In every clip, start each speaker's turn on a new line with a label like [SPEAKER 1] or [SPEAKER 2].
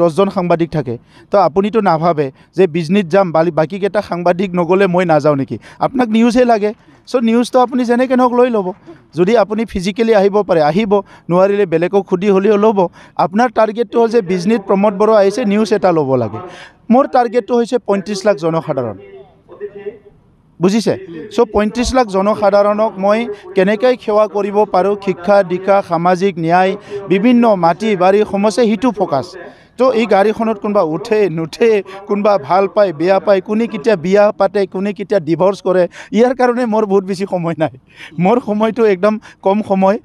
[SPEAKER 1] 10 জন সাংবাদিক থাকে তো আপুনিতো নাভাবে যে বিজনেছ যাম বাকীকেইটা সাংবাদিক নগ'লে মই নাযাওঁ নেকি আপোনাক নিউজহে লাগে সো নিউজটো আপুনি যেনেকৈ নহওক লৈ ল'ব যদি আপুনি ফিজিকেলি আহিব পাৰে আহিব নোৱাৰিলে বেলেগক সুধি হ'লেও ল'ব আপোনাৰ টাৰ্গেটটো হ'ল যে বিজনেছ প্ৰমোদ বড়ো আহিছে নিউজ এটা ল'ব লাগে মোৰ টাৰ্গেটটো হৈছে 35 লাখ জনসাধাৰণ বুজিছে সো 35 লাখ জনসাধাৰণক মই কেনেকৈ সেৱা কৰিব পাৰোঁ শিক্ষা দীক্ষা সামাজিক ন্যায় বিভিন্ন মাটি বাৰী সমস্যা হিটো ফ'কাছ তো এই গাড়ীখনত কোনোবা উঠে নুঠে কোনোবা ভাল পায় বেয়া পায় কোনে কেতিয়া বিয়া পাতে কোনে কেতিয়া ডিভৰ্চ কৰে ইয়াৰ কাৰণে মোৰ বহুত বেছি সময় নাই মোৰ সময়টো একদম কম সময়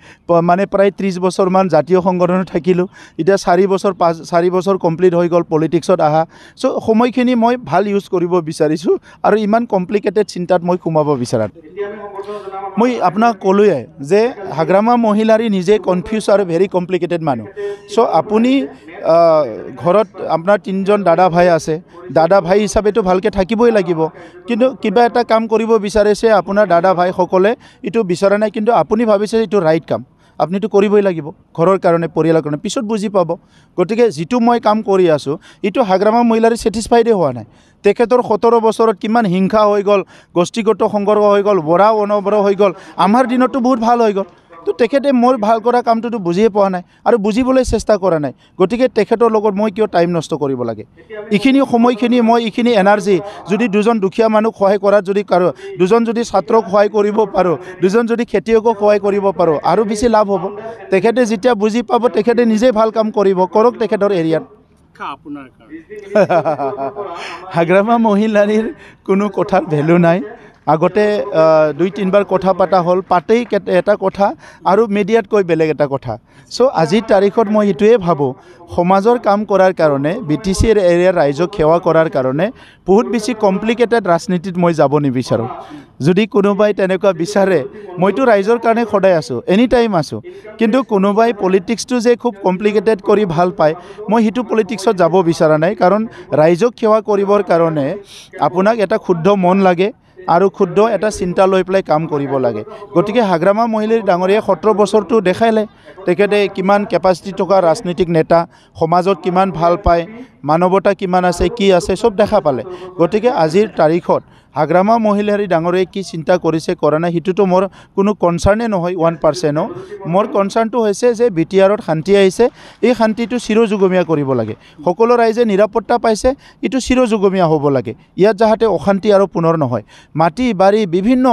[SPEAKER 1] মানে প্ৰায় 30 বছৰমান জাতীয় সংগঠনত থাকিলোঁ এতিয়া 4 বছৰ কমপ্লিট হৈ গ'ল পলিটিক্সত আহা সো সময়খিনি মই ভাল ইউজ কৰিব বিচাৰিছোঁ আৰু ইমান কমপ্লিকেটেড চিন্তাত মই সোমাব বিচাৰা মই আপোনাক ক'লোৱে যে হাগ্ৰামা মহিলাৰী নিজে কনফিউজ আৰু ভেৰি কমপ্লিকেটেড মানুহ সো আপুনি ঘৰত আপোনাৰ 3জন দাদা ভাই আছে দাদা ভাই হিচাপেতো ভালকৈ থাকিবই লাগিব কিন্তু কিবা এটা কাম কৰিব বিচাৰিছে আপোনাৰ দাদা ভাইসকলে এইটো বিচৰা নাই কিন্তু আপুনি ভাবিছে এইটো ৰাইট কাম আপুনিতো কৰিবই লাগিব ঘৰৰ কাৰণে পৰিয়ালৰ কাৰণে পিছত বুজি পাব গতিকে যিটো মই কাম কৰি আছোঁ এইটো হাগ্ৰামা মহিলাৰী ছেটিছফাইডে হোৱা নাই তেখেতৰ 17 বছৰত কিমান হিংসা হৈ গ'ল গোষ্ঠীগত সংঘৰ্ষ হৈ গ'ল বৰা অনবৰ হৈ গ'ল আমাৰ দিনতো বহুত ভাল হৈ গ'ল তো তেখেতে মোৰ ভাল কৰা কামটোতো বুজিয়ে পোৱা নাই আৰু বুজিবলৈ চেষ্টা কৰা নাই গতিকে তেখেতৰ লগত মই কিয় টাইম নষ্ট কৰিব লাগে এইখিনি সময়খিনি মই এইখিনি এনাৰ্জি যদি দুজন দুখীয়া মানুহক সহায় কৰাত যদি কাৰো দুজন যদি ছাত্ৰক সহায় কৰিব পাৰোঁ দুজন যদি খেতিয়কক সহায় কৰিব পাৰোঁ আৰু বেছি লাভ হ'ব তেখেতে যেতিয়া বুজি পাব তেখেতে নিজেই ভাল কাম কৰিব কৰক তেখেতৰ এৰিয়াত হাগ্ৰামা মহিলাৰীৰ কোনো কথাৰ ভেলু নাই আগতে 2-3 বাৰ কথা পাতা হ'ল পাতেই এটা কথা আৰু মিডিয়াত কৈ বেলেগ এটা কথা সো আজিৰ তাৰিখত মই এইটোৱে ভাবোঁ সমাজৰ কাম কৰাৰ কাৰণে BTCৰ এৰিয়াৰ ৰাইজক সেৱা কৰাৰ কাৰণে বহুত বেছি কমপ্লিকেটেড ৰাজনীতিত মই যাব নিবিচাৰোঁ যদি কোনোবাই তেনেকুৱা বিচাৰে মইতো ৰাইজৰ কাৰণে সদায় আছোঁ এনি টাইম আছোঁ কিন্তু কোনোবাই পলিটিক্সটো যে খুব কমপ্লিকেটেড কৰি ভাল পায় মই সেইটো পলিটিক্সত যাব বিচৰা নাই কাৰণ ৰাইজক সেৱা কৰিবৰ কাৰণে আপোনাক এটা শুদ্ধ মন লাগে আৰু ক্ষুদ্ৰ এটা চিন্তা লৈ পেলাই কাম কৰিব লাগে গতিকে হাগ্ৰামা মহিলাৰী ডাঙৰীয়ে 17 বছৰটো দেখাইলে তেখেতে কিমান কেপাচিটি থকা ৰাজনৈতিক নেতা সমাজত কিমান ভাল পায় মানৱতা কিমান আছে কি আছে সব দেখা পালে গতিকে আজিৰ তাৰিখত হাগ্ৰামা মহিলাৰী ডাঙৰীয়ে কি চিন্তা কৰিছে কৰা নাই সেইটোতো মোৰ কোনো কনচাৰ্ণে নহয় 1%ও মোৰ কনচাৰ্ণটো হৈছে যে BTRত শান্তি আহিছে এই শান্তিটো চিৰযুগমীয়া কৰিব লাগে সকলো ৰাইজে নিৰাপত্তা পাইছে এইটো চিৰযুগমীয়া হ'ব লাগে ইয়াত যাতে অশান্তি আৰু পুনৰ নহয় মাটি বাৰী বিভিন্ন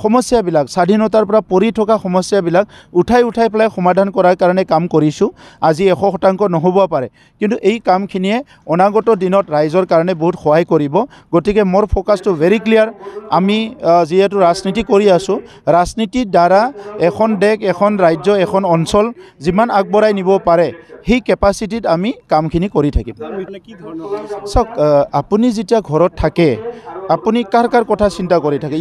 [SPEAKER 1] সমস্যাবিলাক স্বাধীনতাৰ পৰা পৰি থকা সমস্যাবিলাক উঠাই পেলাই সমাধান কৰাৰ কাৰণে কাম কৰিছোঁ আজি 100% নহ'ব পাৰে কিন্তু এই কামখিনিয়ে অনাগত দিনত ৰাইজৰ কাৰণে বহুত সহায় কৰিব গতিকে মোৰ ফ'কাছটো ভেৰি ক্লিয়াৰ আমি যিহেতু ৰাজনীতি কৰি আছোঁ ৰাজনীতিৰ দ্বাৰা এখন দেশ এখন ৰাজ্য এখন অঞ্চল যিমান আগবঢ়াই নিব পাৰে সেই কেপাচিটিত আমি কামখিনি কৰি থাকিম চাওক আপুনি যেতিয়া ঘৰত থাকে আপুনি কাৰ কথা চিন্তা কৰি থাকে